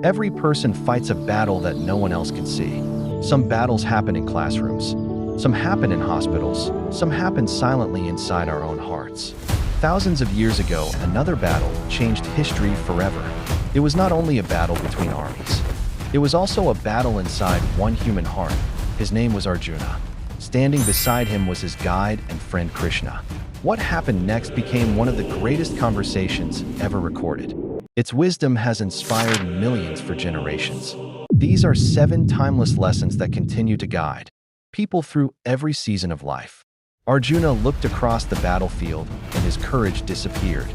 Every person fights a battle that no one else can see. Some battles happen in classrooms. Some happen in hospitals. Some happen silently inside our own hearts. Thousands of years ago, another battle changed history forever. It was not only a battle between armies. It was also a battle inside one human heart. His name was Arjuna. Standing beside him was his guide and friend Krishna. What happened next became one of the greatest conversations ever recorded. Its wisdom has inspired millions for generations. These are 7 timeless lessons that continue to guide people through every season of life. Arjuna looked across the battlefield and his courage disappeared.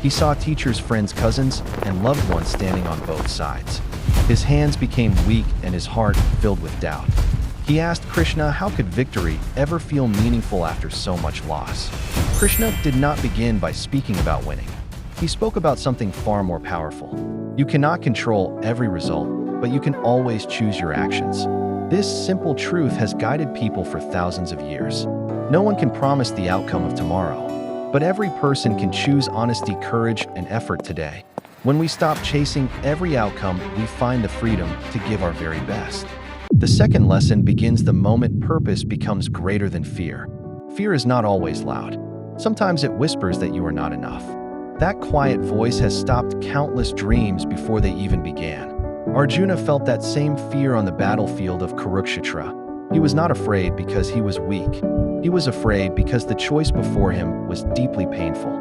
He saw teachers, friends, cousins, and loved ones standing on both sides. His hands became weak and his heart filled with doubt. He asked Krishna, how could victory ever feel meaningful after so much loss? Krishna did not begin by speaking about winning. He spoke about something far more powerful. You cannot control every result, but you can always choose your actions. This simple truth has guided people for thousands of years. No one can promise the outcome of tomorrow, but every person can choose honesty, courage, and effort today. When we stop chasing every outcome, we find the freedom to give our very best. The second lesson begins the moment purpose becomes greater than fear. Fear is not always loud. Sometimes it whispers that you are not enough. That quiet voice has stopped countless dreams before they even began. Arjuna felt that same fear on the battlefield of Kurukshetra. He was not afraid because he was weak. He was afraid because the choice before him was deeply painful.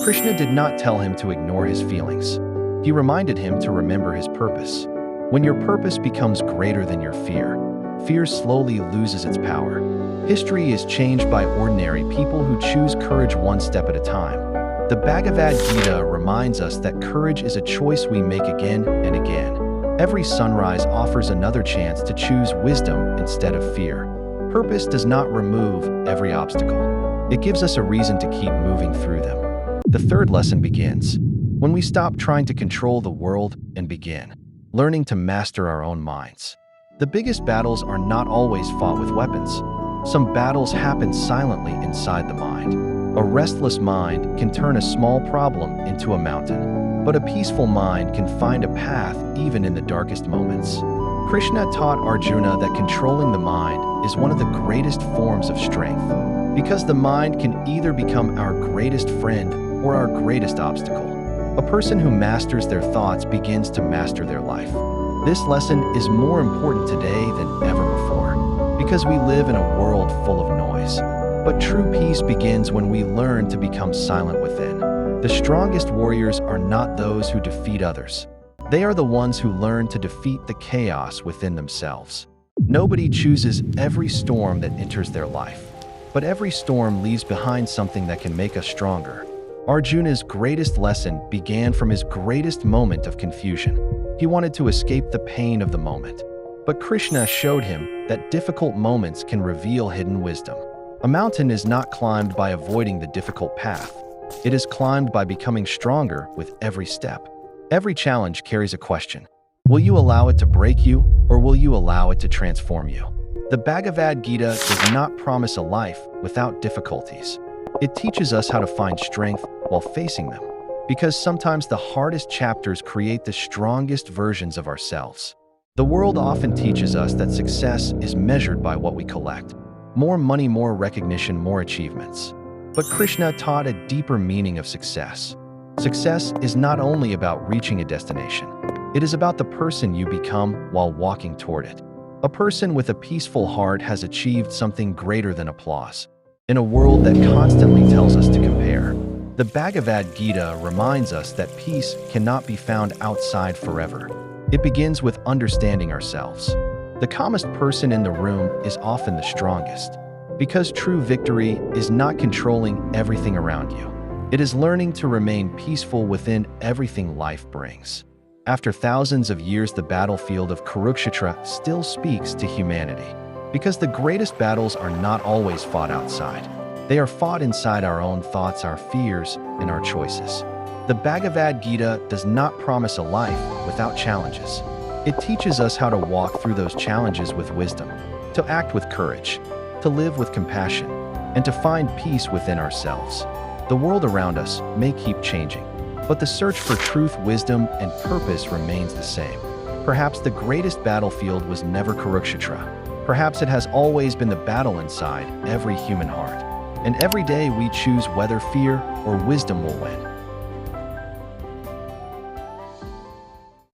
Krishna did not tell him to ignore his feelings. He reminded him to remember his purpose. When your purpose becomes greater than your fear, fear slowly loses its power. History is changed by ordinary people who choose courage one step at a time. The Bhagavad Gita reminds us that courage is a choice we make again and again. Every sunrise offers another chance to choose wisdom instead of fear. Purpose does not remove every obstacle. It gives us a reason to keep moving through them. The third lesson begins when we stop trying to control the world and begin learning to master our own minds. The biggest battles are not always fought with weapons. Some battles happen silently inside the mind. A restless mind can turn a small problem into a mountain, but a peaceful mind can find a path even in the darkest moments. Krishna taught Arjuna that controlling the mind is one of the greatest forms of strength, because the mind can either become our greatest friend or our greatest obstacle. A person who masters their thoughts begins to master their life. This lesson is more important today than ever before, because we live in a world full of noise. But true peace begins when we learn to become silent within. The strongest warriors are not those who defeat others. They are the ones who learn to defeat the chaos within themselves. Nobody chooses every storm that enters their life, but every storm leaves behind something that can make us stronger. Arjuna's greatest lesson began from his greatest moment of confusion. He wanted to escape the pain of the moment, but Krishna showed him that difficult moments can reveal hidden wisdom. A mountain is not climbed by avoiding the difficult path. It is climbed by becoming stronger with every step. Every challenge carries a question. Will you allow it to break you, or will you allow it to transform you? The Bhagavad Gita does not promise a life without difficulties. It teaches us how to find strength while facing them, because sometimes the hardest chapters create the strongest versions of ourselves. The world often teaches us that success is measured by what we collect. More money, more recognition, more achievements. But Krishna taught a deeper meaning of success. Success is not only about reaching a destination. It is about the person you become while walking toward it. A person with a peaceful heart has achieved something greater than applause. In a world that constantly tells us to compare, the Bhagavad Gita reminds us that peace cannot be found outside forever. It begins with understanding ourselves. The calmest person in the room is often the strongest, because true victory is not controlling everything around you. It is learning to remain peaceful within everything life brings. After thousands of years, the battlefield of Kurukshetra still speaks to humanity, because the greatest battles are not always fought outside. They are fought inside our own thoughts, our fears, and our choices. The Bhagavad Gita does not promise a life without challenges. It teaches us how to walk through those challenges with wisdom, to act with courage, to live with compassion, and to find peace within ourselves. The world around us may keep changing, but the search for truth, wisdom, and purpose remains the same. Perhaps the greatest battlefield was never Kurukshetra. Perhaps it has always been the battle inside every human heart. And every day we choose whether fear or wisdom will win.